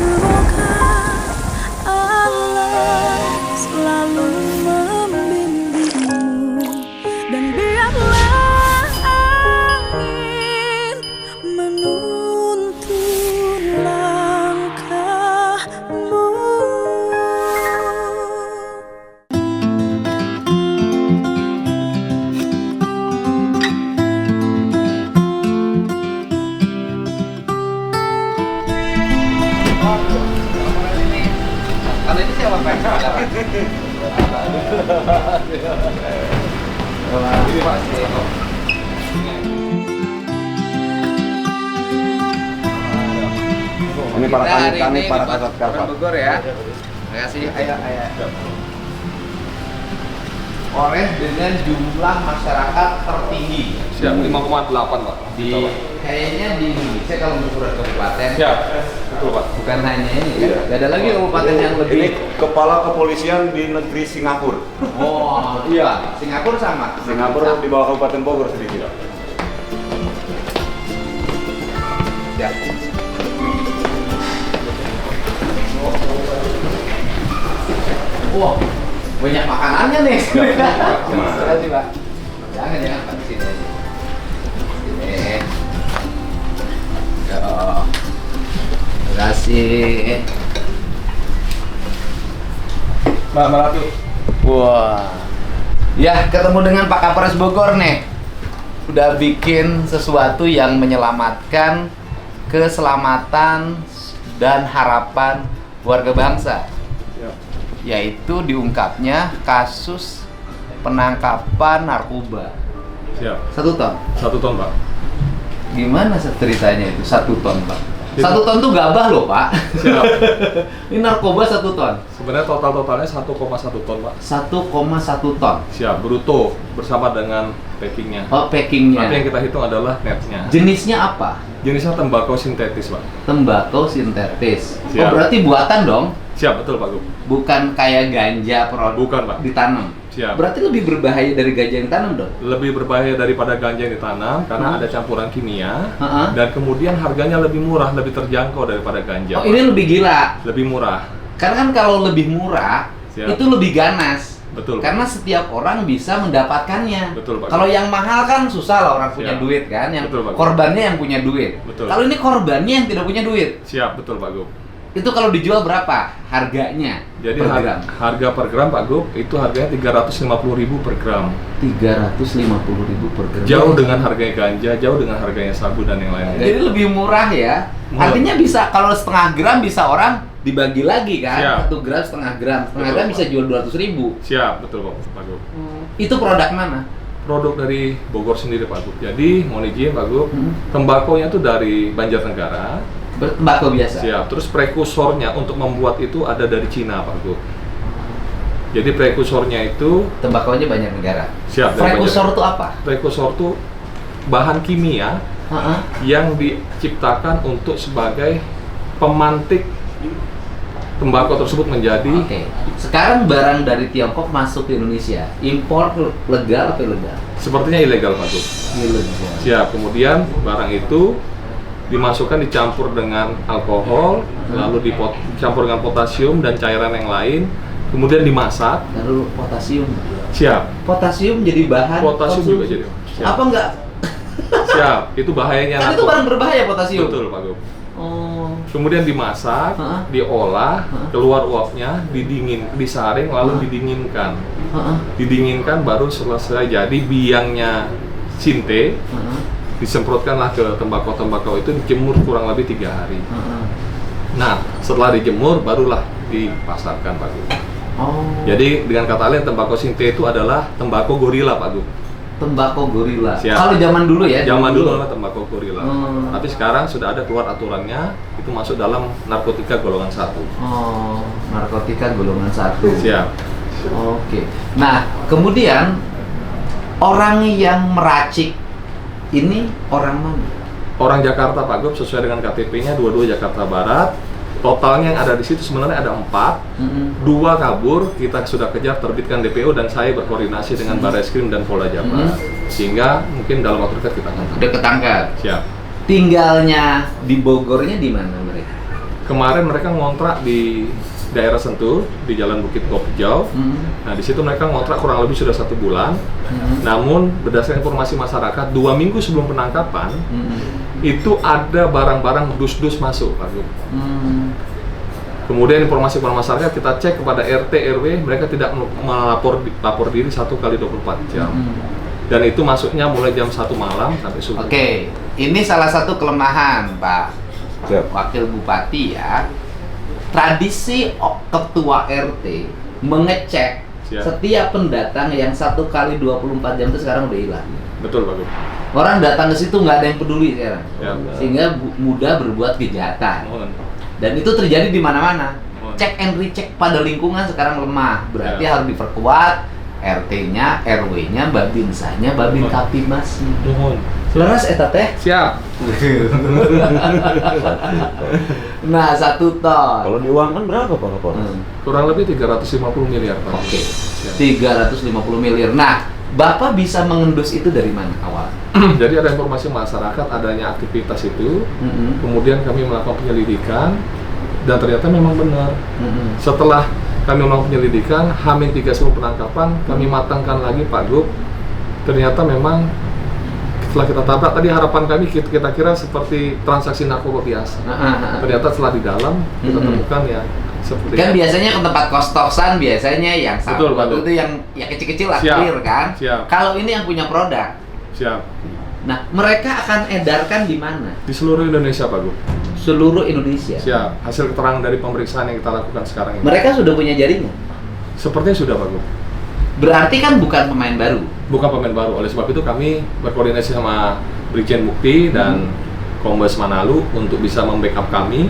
Semoga Allah selalu membimbingmu dan biarlah angin menuntun langkahmu. Kalau ini siapa Pak? Ini Pak. Ini para Kita hari kami ini para di kasat Kota Bogor ya. Terima kasih. Ayo. Oleh dengan jumlah masyarakat tertinggi Siap, 5,8 Pak. kayaknya di Indonesia kalau menurut kabupaten. Siap, betul Pak. Bukan hanya ini kan? Gak ada lagi kabupaten yang Ini lebih. kepala kepolisian di negeri Singapura. Oh iya, Singapura sama. Singapura di bawah Kabupaten Bogor sedikit. Ya. Wah, banyak makanannya nih. Terima kasih Pak. Jangan Pak, di sini aja. Sini. Yo. Terima kasih. Mbak Ratu. Wah. Ya, ketemu dengan Pak Kapolres Bogor nih. Udah bikin sesuatu yang menyelamatkan keselamatan dan harapan warga bangsa. Yaitu diungkapnya kasus penangkapan narkoba. Siap. 1 ton. 1 ton Pak. Gimana ceritanya itu 1 ton, Pak? Itu- 1 ton tuh gabah loh, Pak. Siap. Ini narkoba 1 ton. Sebenarnya totalnya 1,1 ton Pak. 1,1 ton. Siap, bruto bersama dengan packingnya. Oh, packingnya. Nanti yang kita hitung adalah netnya. Jenisnya apa? Jenisnya tembakau sintetis Pak. Tembakau sintetis. Oh, Siap. berarti buatan dong? Siap, betul Pak Gub. Bukan kayak ganja produk Bukan, Pak. ditanam. Siap. Berarti lebih berbahaya dari ganja yang ditanam dong? Lebih berbahaya daripada ganja yang ditanam karena ada campuran kimia Heeh. dan kemudian harganya lebih murah, lebih terjangkau daripada ganja. Oh, Pak. ini lebih gila. Lebih murah. Karena kan kalau lebih murah, Siap. itu lebih ganas. Betul. Karena setiap orang bisa mendapatkannya. Betul, Pak. Kalau yang mahal kan susah lah orang punya Siap. duit kan, yang Betul, Pak. korbannya yang punya duit. Betul. Kalau ini korbannya yang tidak punya duit. Siap, betul Pak Gub. Itu kalau dijual berapa harganya? Jadi per gram? harga per gram Pak Gub itu harganya 350.000 per gram. 350.000 per gram. Jauh dengan harganya ganja, jauh dengan harganya sabu dan yang lainnya. Jadi lebih murah ya. Murah. Artinya bisa kalau setengah gram bisa orang dibagi lagi kan? Siap. 1 gram setengah gram. Setengah Betul, gram Pak. bisa jual 200.000. Siap, betul Pak Gub. Itu produk mana? Produk dari Bogor sendiri Pak Gub. Jadi mohon izin Pak Gub, Hmm. tembakonya itu dari Banjarnegara. Tembakau biasa. Siap. Terus prekursornya untuk membuat itu ada dari Cina Pak Gub. Jadi prekursornya itu Tembakaunya banyak negara. siap. dari Prekursor Banjar- itu apa? Prekursor itu bahan kimia Heeh. yang diciptakan untuk sebagai pemantik tembakau tersebut menjadi Oke. Sekarang barang dari Tiongkok masuk ke Indonesia. Impor legal atau ilegal? sepertinya ilegal Pak Gub. Ilegal. Siap. Kemudian barang itu dimasukkan dicampur dengan alkohol, lalu dicampur dengan potasium dan cairan yang lain, kemudian dimasak. Lalu potasium. Siap. Potasium jadi bahan. Potasium juga konsumsi. jadi. Siap. Apa enggak? Siap. Itu bahayanya. Kan itu narkoba. barang berbahaya potasium. Betul Pak Gub. Oh. Kemudian dimasak, Heeh. diolah, Heeh. keluar uapnya, disaring lalu didinginkan. Heeh. Didinginkan baru selesai jadi biangnya sinte. Heeh. Disemprotkanlah ke tembakau itu, dijemur kurang lebih 3 hari. Heeh. Nah, setelah dijemur barulah dipasarkan Pak Gub. Oh. Jadi dengan kata lain tembakau sinte itu adalah tembakau gorila Pak Gub. Tembakau gorila. Siap. Kalau zaman dulu ya. Zaman dulu adalah tembakau gorila. Hmm. Tapi sekarang sudah ada keluar aturannya, itu masuk dalam narkotika golongan 1. Oh, narkotika golongan 1. Siap. Oke. Nah, kemudian orang yang meracik ini orang mana? Orang Jakarta Pak Gub sesuai dengan KTP-nya 22 Jakarta Barat. Totalnya yang ada di situ sebenarnya ada 4. Mm-mm. 2 kabur, kita sudah kejar terbitkan DPO dan saya berkoordinasi dengan Barreskrim dan Polda Jabar. Sehingga mungkin dalam waktu dekat kita akan Udah ketangkap. siap. Tinggalnya di Bogornya di mana mereka? kemarin mereka ngontrak di daerah Sentul di Jalan Bukit Kopjau. Nah di situ mereka ngontrak kurang lebih sudah 1 bulan. Namun berdasarkan informasi masyarakat 2 minggu sebelum penangkapan itu ada barang-barang dus-dus masuk, Pak Gub. Kemudian informasi kepada masyarakat kita cek kepada RT RW, mereka tidak melapor diri 1 kali 24 jam. Dan itu masuknya mulai jam 1 malam sampai subuh. Oke, ini salah satu kelemahan Pak Siap. Wakil Bupati ya. Tradisi ketua RT mengecek Siap. setiap pendatang yang 1 kali 24 jam itu sekarang udah hilang. Betul, Pak Gub. Orang datang ke situ nggak ada yang peduli sekarang, Ya. sehingga mudah berbuat kejahatan. Mohon. Dan itu terjadi di mana-mana. Oh. Cek and recheck pada lingkungan sekarang lemah. Berarti Ya. harus diperkuat RT-nya, RW-nya, Babinsanya, Babin Kaptimasi. Mohon. Leres eta teh. Siap. Nah, 1 ton. Kalau diuangkan berapa Pak Kapolres? Kurang lebih 350 miliar, Pak. Oke. Siap. 350 miliar. Nah, Bapak bisa mengendus itu dari mana awal? Jadi ada informasi masyarakat adanya aktivitas itu, kemudian kami melakukan penyelidikan dan ternyata memang benar. Setelah kami melakukan penyelidikan, H-3 sebelum penangkapan, kami matangkan lagi Pak Gub. Ternyata memang setelah kita tabrak, tadi harapan kami kita kira seperti transaksi narkoba biasa. Ternyata setelah di dalam kita temukan ya seperti Kan biasanya ke tempat kos-kosan biasanya yang Betul, Pak. itu yang kecil-kecil lah, Siap. clear kan? Siap. Kalau ini yang punya produk. Siap. Nah, mereka akan edarkan di mana? Di seluruh Indonesia, Pak Gub. Seluruh Indonesia. Siap. Hasil keterangan dari pemeriksaan yang kita lakukan sekarang ini. Mereka sudah punya jaringan. Sepertinya sudah, Pak Gub. Berarti kan bukan pemain baru. Bukan pemain baru. Oleh sebab itu kami berkoordinasi sama Brigjen Mukti dan Kombes Manalu untuk bisa membackup kami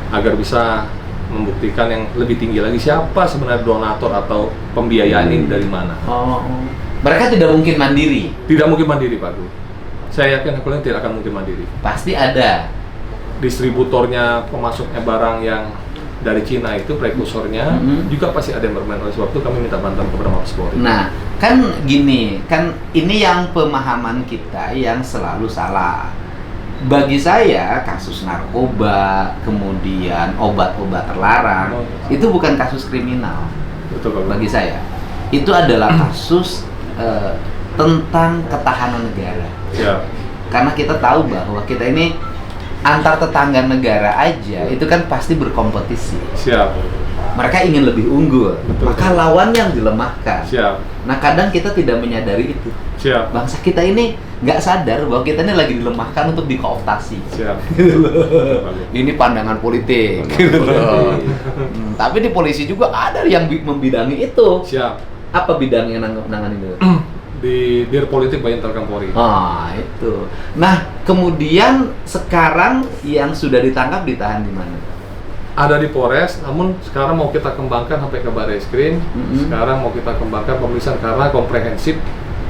agar bisa membuktikan yang lebih tinggi lagi siapa sebenarnya donatur atau pembiayaan ini dari mana. Oh. Mereka tidak mungkin mandiri. Tidak mungkin mandiri, Pak Gub. Saya yakin kalian tidak akan mungkin mandiri. Pasti ada. Distributornya, pemasoknya barang yang dari Cina itu, prekursornya juga pasti ada yang bermain. Oleh sebab itu kami minta bantuan kepada Mabes Polri. Nah, kan gini, kan ini yang pemahaman kita yang selalu salah. Bagi saya, kasus narkoba, kemudian obat-obat terlarang, itu bukan kasus kriminal. Betul, Pak Gub. Bagi saya, itu adalah kasus tentang ketahanan negara. Siap. Karena kita tahu bahwa kita ini antar tetangga negara aja itu kan pasti berkompetisi. Siap. Mereka ingin lebih unggul, Betul. maka lawan yang dilemahkan. Siap. Nah, kadang kita tidak menyadari itu. Siap. Bangsa kita ini nggak sadar bahwa kita ini lagi dilemahkan untuk dikooptasi. Siap. Ini pandangan politik. Gitu loh. Tapi di polisi juga ada yang membidangi itu. Siap. Apa bidangnya nangani itu? Di Dir Politik Bayan Telkom Polri. Ah, itu. Nah, kemudian sekarang yang sudah ditangkap ditahan di mana? Ada di Polres, namun sekarang mau kita kembangkan sampai ke Barreskrim. Sekarang mau kita kembangkan pemeriksaan karena komprehensif,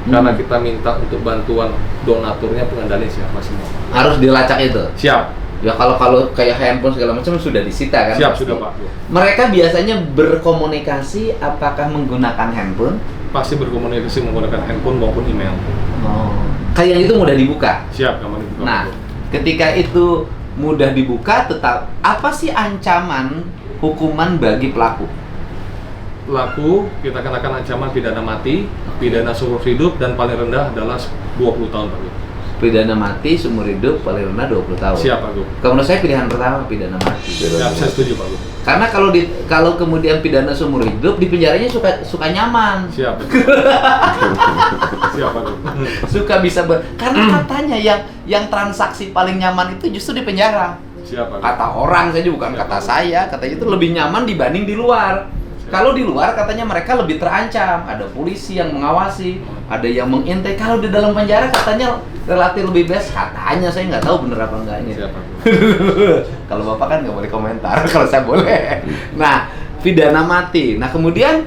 karena kita minta untuk bantuan donaturnya, pengendali siapa semua. Harus dilacak itu. Siap. Ya kalau kayak handphone segala macam sudah disita kan? Siap, pasti. sudah, Pak. Mereka biasanya berkomunikasi apakah menggunakan handphone? Pasti berkomunikasi menggunakan handphone maupun email. Oh. Kayak itu mudah dibuka. Siap, kamu dibuka. Nah, ketika itu mudah dibuka, tetap apa sih ancaman hukuman bagi pelaku? Pelaku kita kenakan ancaman pidana mati, pidana seumur hidup, dan paling rendah adalah 20 tahun, Pak Gub. Pidana mati seumur hidup paling rendah 20 tahun. Siap, Pak Gub. Kalau menurut saya pilihan pertama pidana mati. Siap, saya setuju, Pak Gub. Karena kalau kemudian pidana seumur hidup di penjaranya suka nyaman. Siap. Siap, Pak Gub. Suka bisa karena katanya yang transaksi paling nyaman itu justru di penjara. Siap, Pak Gub. Kata orang saja bukan Siap, kata Pak. saya, katanya itu lebih nyaman dibanding di luar. Kalau di luar katanya mereka lebih terancam, ada polisi yang mengawasi, ada yang mengintai. Kalau di dalam penjara katanya relatif lebih bebas. Katanya, saya nggak tahu bener apa enggaknya. Siap, Pak Gub. Kalau Bapak kan nggak boleh komentar, kalau saya boleh. Nah, pidana mati. Nah, kemudian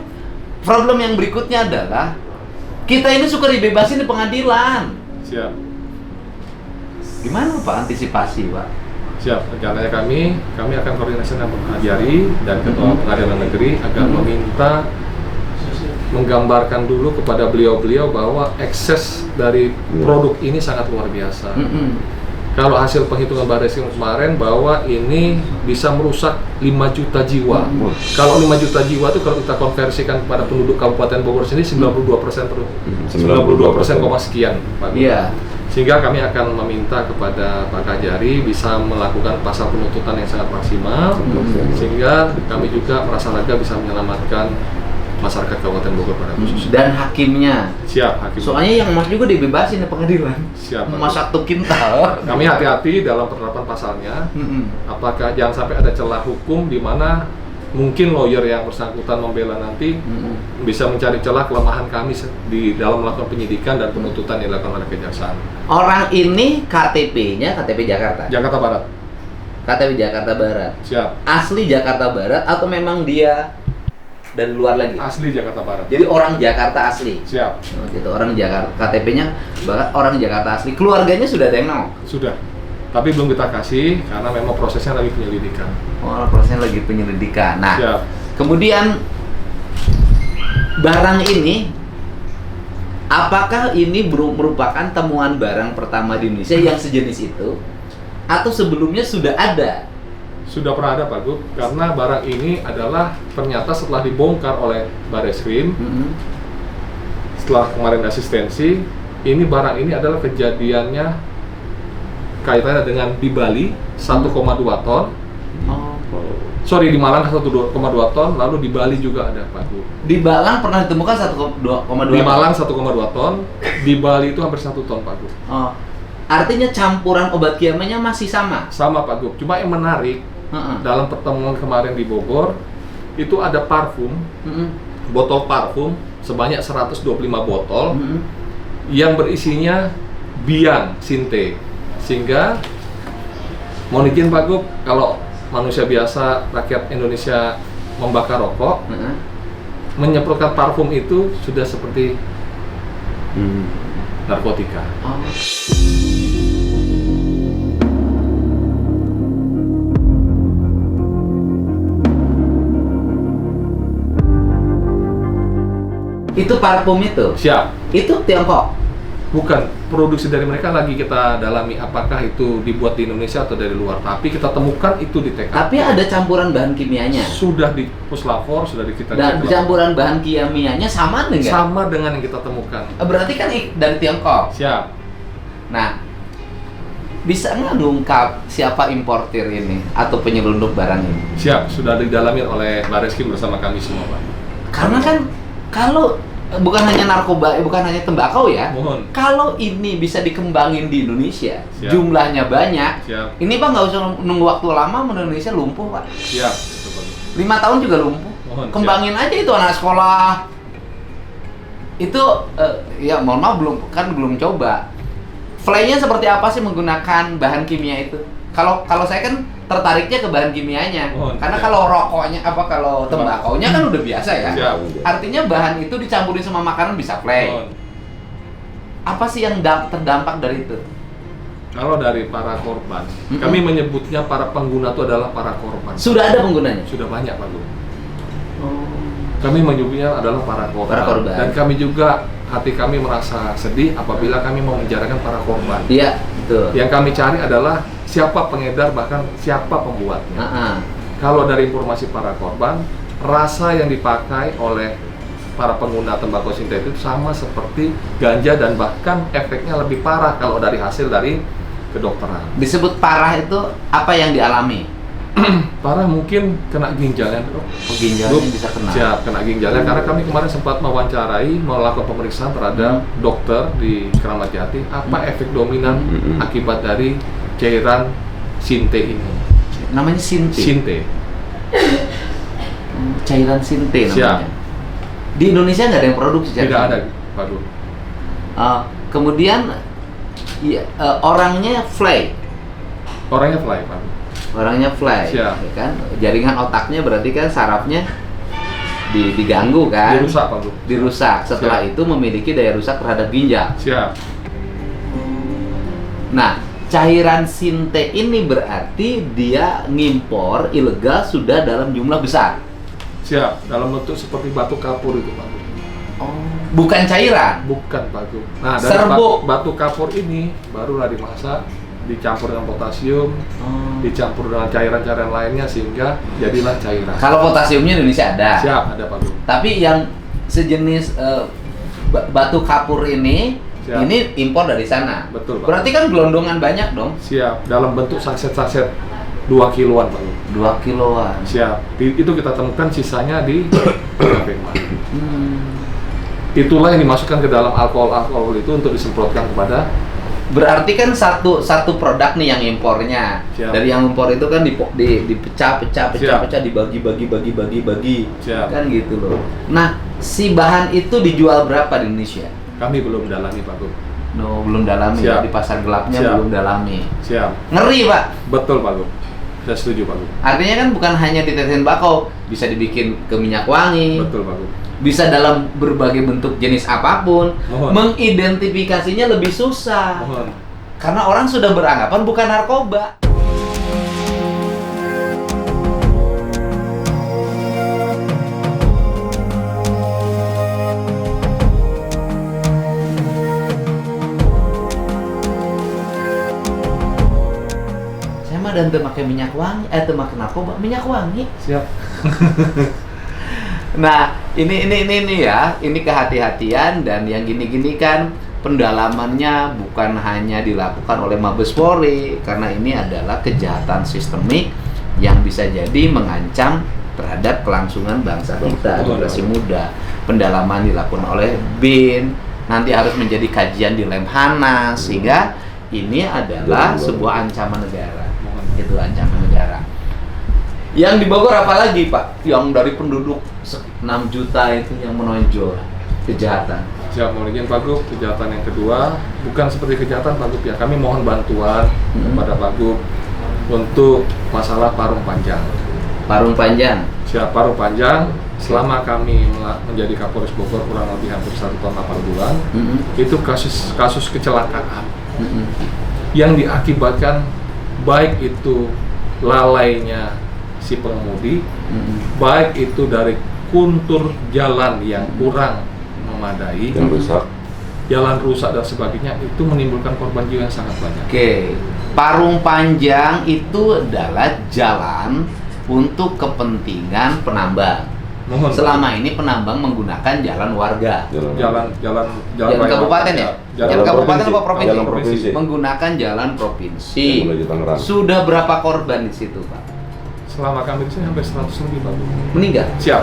problem yang berikutnya adalah kita ini suka dibebasin di pengadilan. Siap. Gimana Pak antisipasi, Pak? Siap, rencananya kami akan koordinasi dengan Penghajari dan Ketua Pengadilan Negeri agar meminta menggambarkan dulu kepada beliau-beliau bahwa ekses dari produk ini sangat luar biasa. Kalau hasil penghitungan Barreskrim kemarin bahwa ini bisa merusak 5 juta jiwa. Kalau 5 juta jiwa itu kalau kita konversikan kepada penduduk Kabupaten Bogor sendiri 92% terus. 92% koma sekian, Pak. Iya. Sehingga kami akan meminta kepada Pak Kajari bisa melakukan pasal penuntutan yang sangat maksimal, sehingga kami juga merasa lega bisa menyelamatkan masyarakat Kabupaten Bogor pada khususnya. Dan hakimnya. Siap, hakim. Soalnya yang Mas juga dibebasin di pengadilan. Siap, Pak. Mas satu kintal. Kami hati-hati dalam penerapan pasalnya. Apakah jangan sampai ada celah hukum di mana mungkin lawyer yang bersangkutan membela nanti bisa mencari celah kelemahan kami di dalam melakukan penyidikan dan penuntutan yang dilakukan oleh kejaksaan. Orang ini KTP-nya KTP Jakarta. Jakarta Barat. KTP Jakarta Barat. Siap. Asli Jakarta Barat atau memang dia dari luar lagi? Asli Jakarta Barat. Jadi orang Jakarta asli. Siap. Oh, gitu. Orang Jakarta, KTP-nya orang Jakarta asli. Keluarganya sudah ada yang nol. Sudah. Tapi belum kita kasih karena memang prosesnya lagi penyelidikan. Oh, prosesnya lagi penyelidikan. Nah, Siap. kemudian barang ini, apakah ini merupakan temuan barang pertama di Indonesia yang sejenis itu, atau sebelumnya sudah ada? Sudah pernah ada, Pak Gub, karena barang ini adalah ternyata setelah dibongkar oleh Barreskrim, setelah kemarin asistensi, ini barang ini adalah kejadiannya kaitannya dengan di Bali 1,2 ton. Sorry, di Malang 1,2 ton, lalu di Bali juga ada, Pak Gub. Di Malang pernah ditemukan 1,2 Di Malang 1,2 ton, di Bali itu hampir 1 ton, Pak Gub. Oh, artinya campuran obat kimianya masih sama? Sama, Pak Gub. Cuma yang menarik, dalam pertemuan kemarin di Bogor, itu ada parfum, botol parfum sebanyak 125 botol yang berisinya biang sinte. Sehingga mohon izin Pak Gub, kalau manusia biasa, rakyat Indonesia membakar rokok, menyemprotkan parfum itu sudah seperti narkotika. Itu parfum itu? Siap. Itu Tiongkok? Bukan, produksi dari mereka lagi kita dalami apakah itu dibuat di Indonesia atau dari luar. Tapi kita temukan itu di TKP. Tapi ada campuran bahan kimianya? Sudah di Puslapor, sudah di kita. Dan campuran bahan kimianya sama dengan? Sama dengan yang kita temukan. Berarti kan dari Tiongkok? Siap. Nah, bisa nggak ngungkap siapa importir ini atau penyelundup barang ini? Siap, sudah didalami oleh Barreskrim bersama kami semua, Pak. Karena kan kalau bukan hanya narkoba, bukan hanya tembakau ya. Mohon. Kalau ini bisa dikembangin di Indonesia, Siap. jumlahnya banyak. Siap. Ini Pak nggak usah nunggu waktu lama, Indonesia lumpuh Pak. Siap. Itu, Pak. 5 tahun juga lumpuh. Mohon, Kembangin aja itu anak sekolah. Itu ya mohon maaf belum coba. Fly-nya seperti apa sih menggunakan bahan kimia itu? Kalau saya kan tertariknya ke bahan kimianya. Karena kalau rokoknya kalau tembakaunya kan udah biasa ya. Siap. Artinya bahan itu dicampurin sama makanan bisa play. Apa sih yang terdampak dari itu? Kalau dari para korban, kami menyebutnya para pengguna itu adalah para korban. Sudah ada penggunanya? Sudah banyak, Pak Gub. Kami menyebutnya adalah para korban. Para korban. Dan kami juga, hati kami merasa sedih apabila kami mau menjarakan para korban. Iya, betul. Yang kami cari adalah siapa pengedar, bahkan siapa pembuatnya. Kalau dari informasi para korban, rasa yang dipakai oleh para pengguna tembakau sintetis itu sama seperti ganja dan bahkan efeknya lebih parah kalau dari hasil dari kedokteran. Disebut parah itu apa yang dialami? Parah mungkin kena ginjalnya, Dok. Ginjalnya bisa kena. Siap, kena ginjalnya karena kami kemarin sempat mewawancarai, melakukan pemeriksaan terhadap dokter di Kramat Jati, apa efek dominan akibat dari cairan sinte ini. Namanya sinte. Sinte. Cairan sinte namanya. Siap. Di Indonesia nggak ada yang produksi cairan. Tidak ada, Pak Gub. Kemudian orangnya fly. Orangnya fly, Pak Gub. Orangnya fly, Siap. ya kan? Jaringan otaknya berarti kan sarafnya diganggu kan? Dirusak, Pak Gub. Dirusak. Setelah Siap. itu memiliki daya rusak terhadap ginjal. Siap. Nah, cairan sinte ini berarti dia ngimpor ilegal sudah dalam jumlah besar. Siap, dalam bentuk seperti batu kapur itu, Pak Gub. Bukan cairan. Bukan, Pak Gub. Nah, dari Serbuk. batu kapur ini barulah dimasak dicampur dengan potasium, dicampur dengan cairan-cairan lainnya sehingga jadilah cairan. Kalau potasiumnya Indonesia ada. Siap, ada Pak Gub. Tapi yang sejenis batu kapur ini Siap. ini impor dari sana. Betul, Pak. Berarti kan gelondongan banyak dong. Siap, dalam bentuk saset-saset 2 kiloan Pak Gub. 2 kiloan. Siap, itu kita temukan sisanya di KPMA. Itulah yang dimasukkan ke dalam alkohol itu untuk disemprotkan kepada. Berarti kan satu produk nih yang impornya. Siap. Dari yang impor itu kan dipecah, Siap. dibagi. Siap. Kan gitu loh. Nah, si bahan itu dijual berapa di Indonesia? Kami belum dalami Pak Gub. No, belum dalami ya, Siap. di pasar gelapnya Siap. belum dalami. Siap. Ngeri, Pak. Betul Pak Gub. Saya setuju Pak Gub. Artinya kan bukan hanya ditetesin bakau, bisa dibikin ke minyak wangi. Betul Pak Gub. Bisa dalam berbagai bentuk jenis apapun. Mohon. Mengidentifikasinya lebih susah. Mohon. Karena orang sudah beranggapan bukan narkoba. Saya mah dan pakai minyak wangi, pakai narkoba, minyak wangi. Siap. Nah, ini ya, ini kehati-hatian dan yang gini-gini kan pendalamannya bukan hanya dilakukan oleh Mabes Polri karena ini adalah kejahatan sistemik yang bisa jadi mengancam terhadap kelangsungan bangsa kita, generasi muda. Pendalaman dilakukan oleh BIN, nanti harus menjadi kajian di Lemhanas sehingga ini adalah sebuah ancaman negara. Itu ancaman negara. Yang di Bogor apa lagi Pak? Yang dari penduduk 6 juta itu yang menonjol kejahatan. Siap, mohon izin Pak Gub, kejahatan yang kedua bukan seperti kejahatan Pak Gub ya. Kami mohon bantuan kepada Pak Gub untuk masalah parung panjang. Parung panjang. Siap, parung panjang selama kami menjadi Kapolres Bogor kurang lebih hampir 1 tahun 8 bulan, itu kasus kecelakaan yang diakibatkan baik itu lalainya si pengemudi, baik itu dari kontur jalan yang kurang memadai, jalan rusak dan sebagainya, itu menimbulkan korban jiwa yang sangat banyak. Oke, parung panjang itu adalah jalan untuk kepentingan penambang. Mohon. Selama ini penambang menggunakan jalan warga. Jalan Jalan kabupaten ya? Jalan kabupaten apa provinsi? Jalan provinsi. Menggunakan jalan provinsi. Yang menuju Tangerang. Sudah berapa korban di situ, Pak? Selama kami di sini hampir 100 lebih Pak. Meninggal? Siap.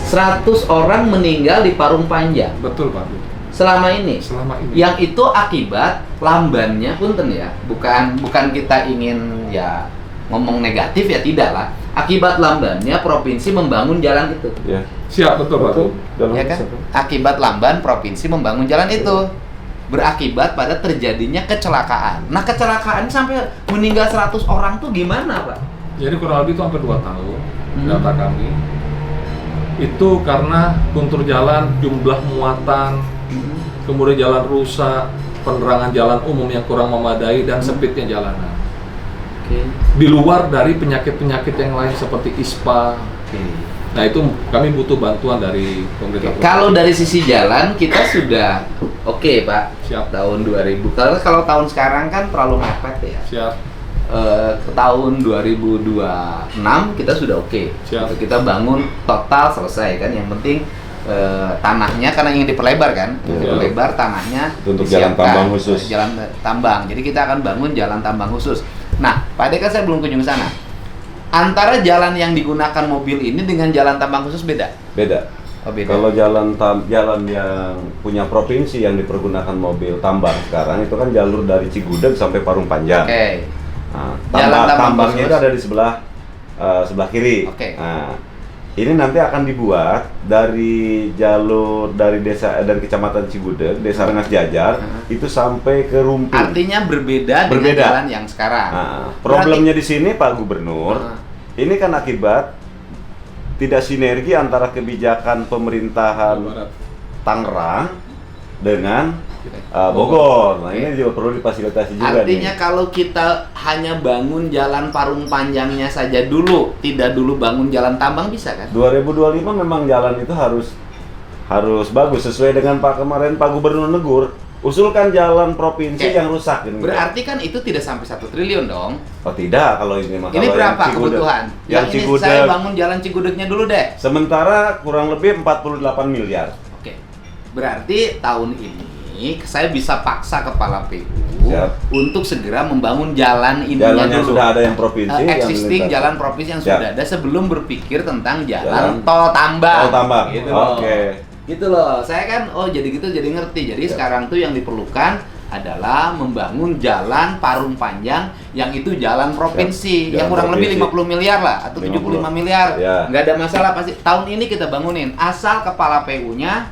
Seratus orang meninggal di parung panjang. Betul Pak. Selama ini. Selama ini. Yang itu akibat lambannya punten ya. Bukan kita ingin ya ngomong negatif ya, tidak lah. Akibat lambannya provinsi membangun jalan itu. Ya. Siap, betul Pak. Ya kan? Akibat lamban provinsi membangun jalan itu berakibat pada terjadinya kecelakaan. Nah, kecelakaan sampai meninggal 100 orang tuh gimana, Pak? Jadi kurang lebih itu hampir 2 tahun data kami. Itu karena kontur jalan, jumlah muatan, kemudian jalan rusak, penerangan jalan umum yang kurang memadai dan sempitnya jalanan. Di luar dari penyakit-penyakit yang lain seperti ISPA. Nah, itu kami butuh bantuan dari pemerintah. Kalau dari sisi jalan kita sudah oke, Pak. Siap. Tahun 2000. Kalau tahun sekarang kan terlalu mepet ya. Siap. Ke tahun 2026 kita sudah oke. Siap. Kita bangun total selesai kan. Yang penting tanahnya karena ingin diperlebar kan. Diperlebar tanahnya untuk jalan tambang khusus. Jalan tambang. Jadi kita akan bangun jalan tambang khusus. Nah, Pak Ade kan saya belum kunjung sana. Antara jalan yang digunakan mobil ini dengan jalan tambang khusus beda? Beda. Oh, beda. Kalau jalan yang punya provinsi yang dipergunakan mobil tambang sekarang itu kan jalur dari Cigudeg sampai Parung Panjang. Oke. Nah, Jalan tambang tambangnya khusus. itu ada di sebelah kiri. Oke. Nah, ini nanti akan dibuat dari jalur dari kecamatan Cigudeg, Desa Rengas Jajar itu sampai ke Rumpin. Artinya berbeda dengan jalan yang sekarang. Nah, problemnya di sini Pak Gubernur, ini kan akibat tidak sinergi antara kebijakan pemerintahan Tangerang dengan Bogor. Nah, ini juga perlu difasilitasi juga. Artinya nih. kalau kita hanya bangun jalan parung panjangnya saja dulu, tidak dulu bangun jalan tambang bisa kan? 2025 memang jalan itu harus bagus sesuai dengan kemarin Pak Gubernur negur. Usulkan jalan provinsi yang rusak. Berarti kan itu tidak sampai 1 triliun dong? Oh tidak, kalau ini mah. Ini kalau berapa yang Cigudeg. kebutuhan? Yang ini Cigudeg. saya bangun jalan Cigudegnya dulu deh. Sementara kurang lebih 48 miliar. Oke. Berarti tahun ini saya bisa paksa kepala PU Siap. untuk segera membangun jalan ininya Jalan yang dulu. sudah ada yang provinsi, yang Existing lintas. jalan provinsi yang Siap. sudah ada sebelum berpikir tentang jalan Jalan tol tambang. Tol tambang. Gitu loh. Oke. Gitu loh. Saya kan jadi gitu jadi ngerti. Jadi sekarang tuh yang diperlukan adalah membangun jalan parung panjang yang itu jalan provinsi Jalan yang kurang provinsi. lebih 50 miliar lah atau 75 miliar. Ya. Nggak ada masalah pasti. Tahun ini kita bangunin asal kepala PU-nya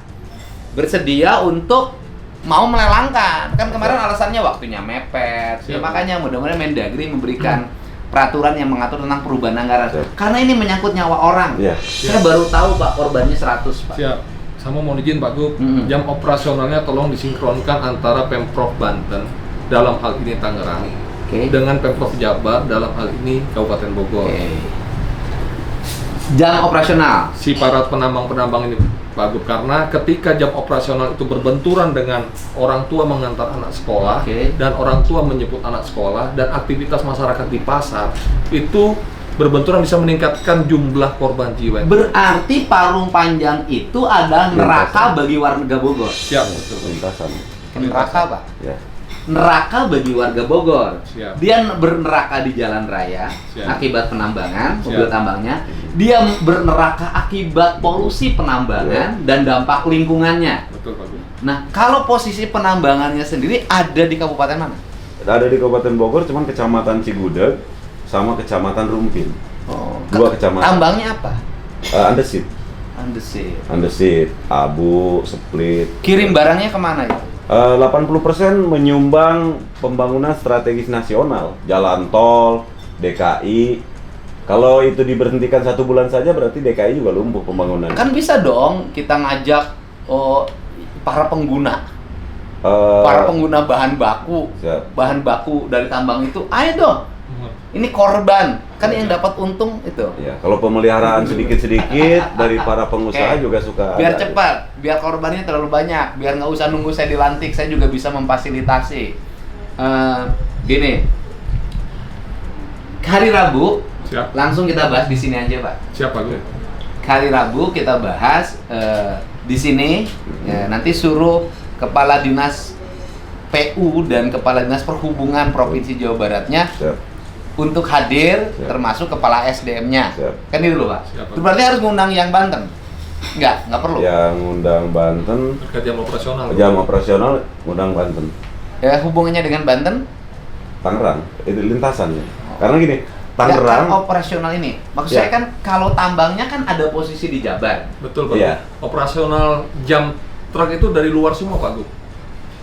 bersedia untuk mau melelangkan. Kan kemarin alasannya waktunya mepet. Ya, makanya mudah-mudahan Mendagri memberikan peraturan yang mengatur tentang perubahan anggaran. Karena ini menyangkut nyawa orang. Iya. Saya baru tahu Pak korbannya 100, Pak. Siap. Sama mau izin Pak Gub, Mm-mm. jam operasionalnya tolong disinkronkan antara Pemprov Banten dalam hal ini Tangerang Oke. dengan Pemprov Jabar dalam hal ini Kabupaten Bogor. Oke. Jam operasional. Si para penambang-penambang ini Pak Gub, karena ketika jam operasional itu berbenturan dengan orang tua mengantar anak sekolah dan orang tua menjemput anak sekolah dan aktivitas masyarakat di pasar itu berbenturan bisa meningkatkan jumlah korban jiwa. Berarti parung panjang itu adalah neraka bagi warga Bogor. Siap, betul. Lintasan. Neraka, Pak. Ya. Neraka bagi warga Bogor. Siap. Dia berneraka di jalan raya Siap. akibat penambangan, mobil Siap. tambangnya. Dia berneraka akibat polusi penambangan dan dampak lingkungannya. Betul Pak Gub. Nah, kalau posisi penambangannya sendiri ada di kabupaten mana? Ada di Kabupaten Bogor, cuman Kecamatan Cigudeg sama Kecamatan Rumpin. Oh, Dua kecamatan. Tambangnya apa? Andesit, Andesit. abu, split. Kirim barangnya kemana itu? 80% menyumbang pembangunan strategis nasional, jalan tol, DKI. Kalau itu diberhentikan 1 bulan saja, berarti DKI juga lumpuh pembangunan. Kan bisa dong kita ngajak para pengguna, Eh, para pengguna bahan baku, siap. bahan baku dari tambang itu, ayo dong. Ini korban, kan yang dapat untung itu. Ya, kalau pemeliharaan sedikit-sedikit dari para pengusaha Oke. juga suka. Biar ada. cepat, biar korbannya terlalu banyak, biar nggak usah nunggu saya dilantik, saya juga bisa memfasilitasi. Gini, hari Rabu, Siap. langsung kita bahas di sini aja, Pak. Siap Pak Gub. Hari Rabu kita bahas di sini. Ya, nanti suruh Kepala Dinas PU dan Kepala Dinas Perhubungan Provinsi Jawa Baratnya Siap. untuk hadir, Siap. termasuk Kepala SDM-nya. Siap. Kan itu loh, Pak. Siap, Pak. Itu berarti harus ngundang yang Banten? Nggak perlu. Yang undang Banten, Terkait jam operasional. jam operasional undang Banten. Ya, hubungannya dengan Banten? Tangerang, itu lintasannya. Karena gini, Nggak, Tangerang, kan operasional ini. Maksud Ya. saya kan kalau tambangnya kan ada posisi di Jabar. Betul Pak Iya. Gub. Operasional jam truk itu dari luar semua Pak Gub.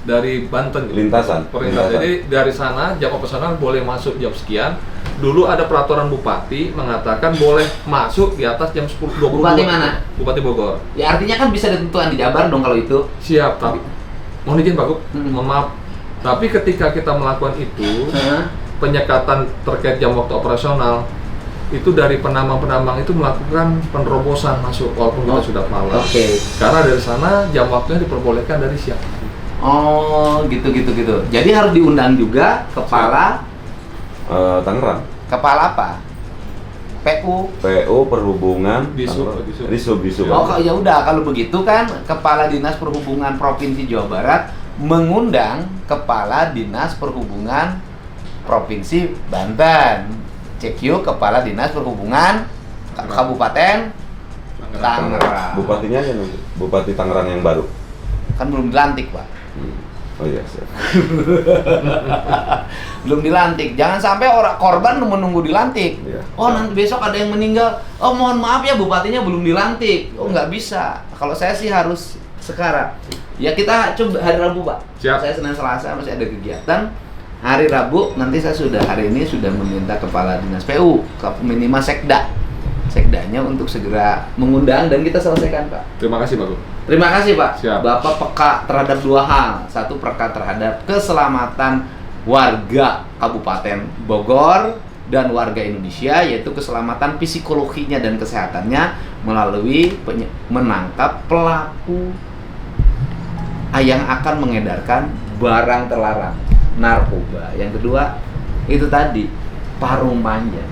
Dari Banten. lintasan. Perintah. lintasan. Jadi dari sana jam operasional boleh masuk jam sekian. Dulu ada peraturan bupati mengatakan boleh masuk di atas jam 10.22. Bupati mana? Bupati Bogor. Ya artinya kan bisa ditentukan di Jabar dong kalau itu. Siap, tapi mohon izin Pak Gub, mohon maaf. Tapi ketika kita melakukan itu, penyekatan terkait jam waktu operasional itu dari penambang-penambang itu melakukan penerobosan masuk walaupun kita sudah malam. Oke. Karena dari sana jam waktunya diperbolehkan dari siang. Oh, gitu. Jadi harus diundang juga kepala Tangerang, kepala apa? PU. PU Perhubungan, Disub, Tangerang. Disub. Disub. Oh, ya udah kalau begitu kan Kepala Dinas Perhubungan Provinsi Jawa Barat mengundang Kepala Dinas Perhubungan Provinsi Banten. Cek yuk Kepala Dinas Perhubungan Kabupaten Tangerang. Bupatinya aja nanti, Bupati Tangerang yang baru. Kan belum dilantik, Pak. Oh iya, siap. Belum dilantik. Jangan sampai orang korban menunggu dilantik. Iya. Oh, nanti besok ada yang meninggal. Oh, mohon maaf ya bupatinya belum dilantik. Oh, nggak bisa. Kalau saya sih harus sekarang. Ya kita coba hari Rabu, Pak. Siap. Saya Senin Selasa masih ada kegiatan. Hari Rabu nanti saya hari ini sudah meminta Kepala Dinas PU, minimal Sekdanya untuk segera mengundang dan kita selesaikan, Pak. Terima kasih Pak Gub. Terima kasih Pak. Siap. Bapak peka terhadap dua hal. Satu, peka terhadap keselamatan warga Kabupaten Bogor dan warga Indonesia, yaitu keselamatan psikologinya dan kesehatannya melalui menangkap pelaku yang akan mengedarkan barang terlarang, narkoba. Yang kedua, itu tadi parung panjang.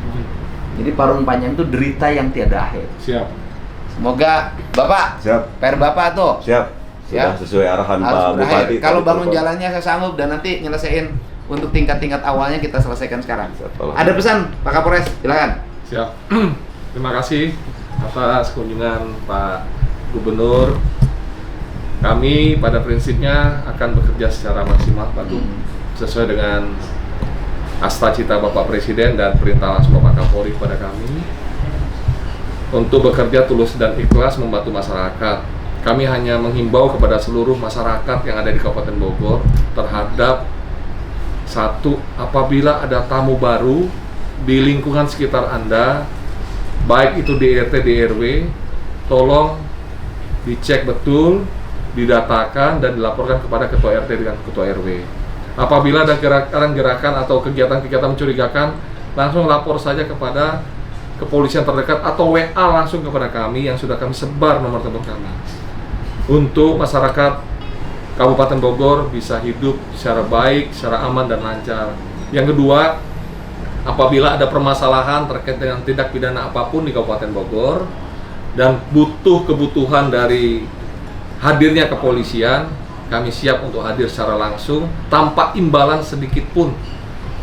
Jadi parung panjang itu derita yang tiada akhir. Siap. Semoga Bapak, Siap. PR Bapak tuh Siap. Ya. Sudah sesuai arahan harus Pak berakhir. Bupati. Kalau tadi bangun telepon. jalannya saya sanggup, dan nanti nyelesain untuk tingkat-tingkat awalnya kita selesaikan sekarang. Tolong. Ada pesan Pak Kapolres, silakan. Siap. Terima kasih atas kunjungan Pak Gubernur. Kami pada prinsipnya akan bekerja secara maksimal, Pak Gub, sesuai dengan asta cita Bapak Presiden dan perintah langsung Bapak Kapolri pada kami untuk bekerja tulus dan ikhlas membantu masyarakat. Kami hanya menghimbau kepada seluruh masyarakat yang ada di Kabupaten Bogor terhadap satu, apabila ada tamu baru di lingkungan sekitar Anda, baik itu di RT, di RW, tolong dicek betul, didatakan dan dilaporkan kepada Ketua RT dengan Ketua RW. Apabila ada gerakan atau kegiatan-kegiatan mencurigakan, langsung lapor saja kepada kepolisian terdekat atau WA langsung kepada kami yang sudah kami sebar nomor telepon kami. Untuk masyarakat Kabupaten Bogor bisa hidup secara baik, secara aman dan lancar. Yang kedua, apabila ada permasalahan terkait dengan tindak pidana apapun di Kabupaten Bogor dan butuh kebutuhan dari hadirnya kepolisian, kami siap untuk hadir secara langsung tanpa imbalan sedikit pun.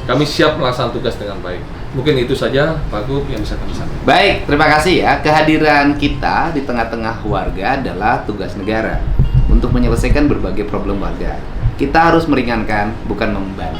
Kami siap melaksanakan tugas dengan baik. Mungkin itu saja Pak Gub yang bisa kami sampaikan. Baik, terima kasih ya. Kehadiran kita di tengah-tengah warga adalah tugas negara untuk menyelesaikan berbagai problem warga. Kita harus meringankan, bukan membeban.